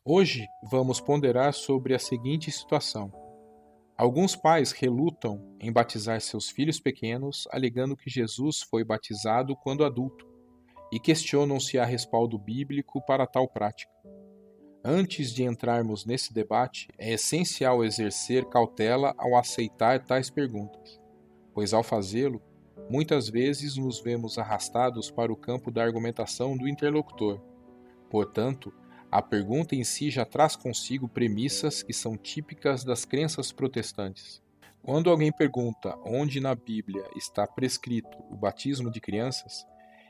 Hoje vamos ponderar sobre a seguinte situação. Alguns pais relutam em batizar seus filhos pequenos, alegando que Jesus foi batizado quando adulto, e questionam se há respaldo bíblico para tal prática. Antes de entrarmos nesse debate, é essencial exercer cautela ao aceitar tais perguntas, pois ao fazê-lo, muitas vezes nos vemos arrastados para o campo da argumentação do interlocutor. Portanto, a pergunta em si já traz consigo premissas que são típicas das crenças protestantes. Quando alguém pergunta onde na Bíblia está prescrito o batismo de crianças,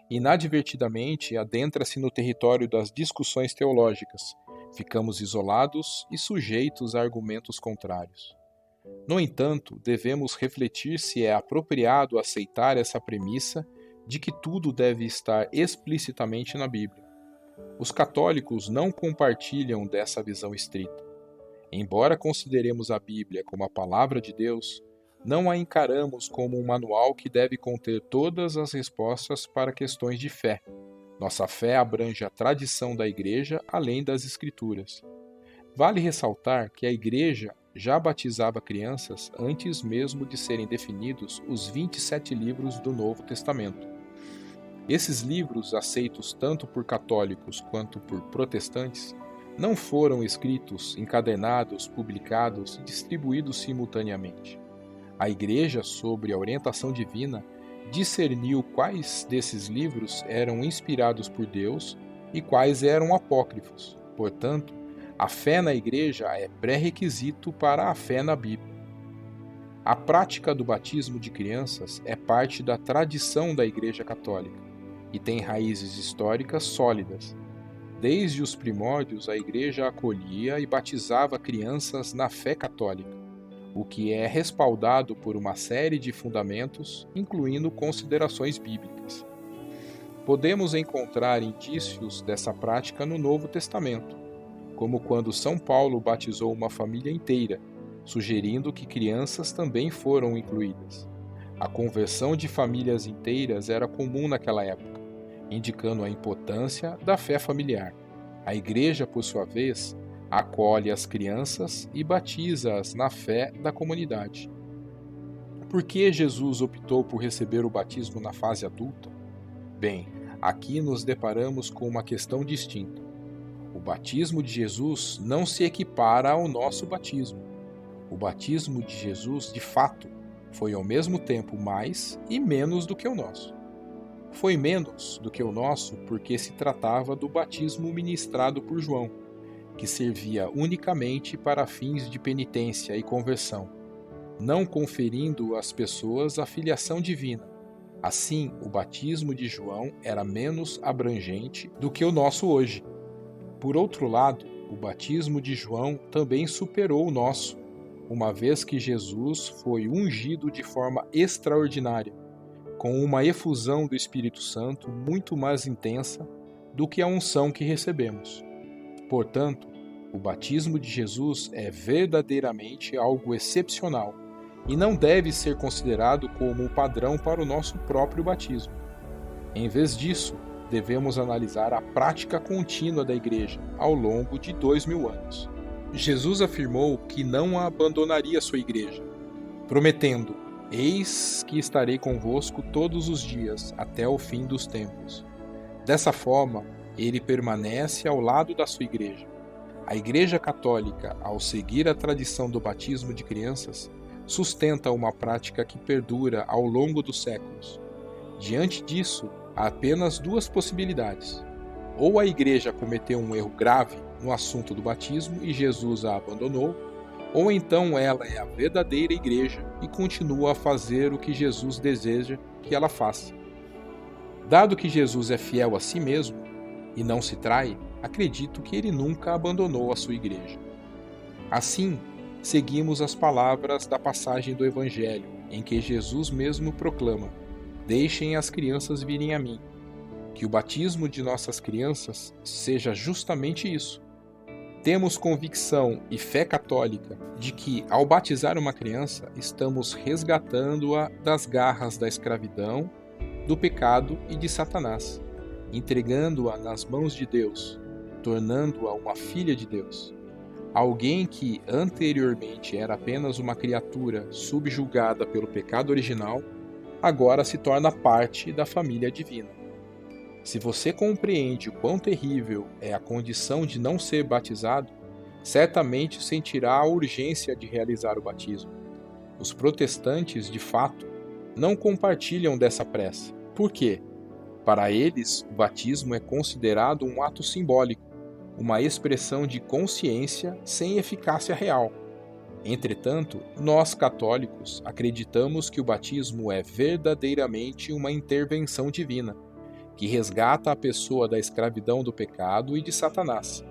inadvertidamente adentra-se no território das discussões teológicas. Ficamos isolados e sujeitos a argumentos contrários. No entanto, devemos refletir se é apropriado aceitar essa premissa de que tudo deve estar explicitamente na Bíblia. Os católicos não compartilham dessa visão estrita. Embora consideremos a Bíblia como a palavra de Deus, não a encaramos como um manual que deve conter todas as respostas para questões de fé. Nossa fé abrange a tradição da Igreja além das Escrituras. Vale ressaltar que a Igreja já batizava crianças antes mesmo de serem definidos os 27 livros do Novo Testamento. Esses livros, aceitos tanto por católicos quanto por protestantes, não foram escritos, encadernados, publicados e distribuídos simultaneamente. A Igreja, sob a orientação divina, discerniu quais desses livros eram inspirados por Deus e quais eram apócrifos. Portanto, a fé na Igreja é pré-requisito para a fé na Bíblia. A prática do batismo de crianças é parte da tradição da Igreja Católica e tem raízes históricas sólidas. Desde os primórdios, a Igreja acolhia e batizava crianças na fé católica, o que é respaldado por uma série de fundamentos, incluindo considerações bíblicas. Podemos encontrar indícios dessa prática no Novo Testamento, como quando São Paulo batizou uma família inteira, sugerindo que crianças também foram incluídas. A conversão de famílias inteiras era comum naquela época, indicando a importância da fé familiar. A Igreja, por sua vez, acolhe as crianças e batiza-as na fé da comunidade. Por que Jesus optou por receber o batismo na fase adulta? Bem, aqui nos deparamos com uma questão distinta. O batismo de Jesus não se equipara ao nosso batismo. O batismo de Jesus, de fato, foi ao mesmo tempo mais e menos do que o nosso. Foi menos do que o nosso porque se tratava do batismo ministrado por João, que servia unicamente para fins de penitência e conversão, não conferindo às pessoas a filiação divina. Assim, o batismo de João era menos abrangente do que o nosso hoje. Por outro lado, o batismo de João também superou o nosso, uma vez que Jesus foi ungido de forma extraordinária, com uma efusão do Espírito Santo muito mais intensa do que a unção que recebemos. Portanto, o batismo de Jesus é verdadeiramente algo excepcional e não deve ser considerado como o padrão para o nosso próprio batismo. Em vez disso, devemos analisar a prática contínua da Igreja ao longo de 2000 anos. Jesus afirmou que não abandonaria sua Igreja, prometendo: "Eis que estarei convosco todos os dias, até o fim dos tempos." Dessa forma, ele permanece ao lado da sua Igreja. A Igreja Católica, ao seguir a tradição do batismo de crianças, sustenta uma prática que perdura ao longo dos séculos. Diante disso, há apenas duas possibilidades. Ou a Igreja cometeu um erro grave no assunto do batismo e Jesus a abandonou, ou então ela é a verdadeira Igreja e continua a fazer o que Jesus deseja que ela faça. Dado que Jesus é fiel a si mesmo e não se trai, acredito que ele nunca abandonou a sua Igreja. Assim, seguimos as palavras da passagem do Evangelho, em que Jesus mesmo proclama: "Deixem as crianças virem a mim." Que o batismo de nossas crianças seja justamente isso. Temos convicção e fé católica de que, ao batizar uma criança, estamos resgatando-a das garras da escravidão, do pecado e de Satanás, entregando-a nas mãos de Deus. tornando-a uma filha de Deus. Alguém que anteriormente era apenas uma criatura subjugada pelo pecado original, agora se torna parte da família divina. Se você compreende o quão terrível é a condição de não ser batizado, certamente sentirá a urgência de realizar o batismo. Os protestantes, de fato, não compartilham dessa pressa. Por quê? Para eles, o batismo é considerado um ato simbólico, uma expressão de consciência sem eficácia real. Entretanto, nós católicos acreditamos que o batismo é verdadeiramente uma intervenção divina, que resgata a pessoa da escravidão do pecado e de Satanás,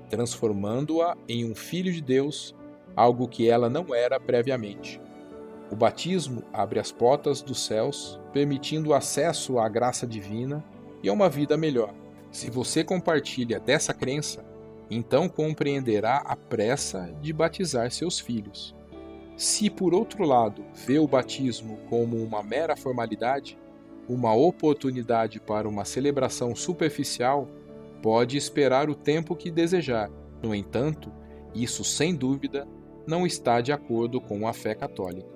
transformando-a em um filho de Deus, algo que ela não era previamente. O batismo abre as portas dos céus, permitindo acesso à graça divina e a uma vida melhor. Se você compartilha dessa crença, então compreenderá a pressa de batizar seus filhos. Se, por outro lado, vê o batismo como uma mera formalidade, uma oportunidade para uma celebração superficial, pode esperar o tempo que desejar. No entanto, isso sem dúvida não está de acordo com a fé católica.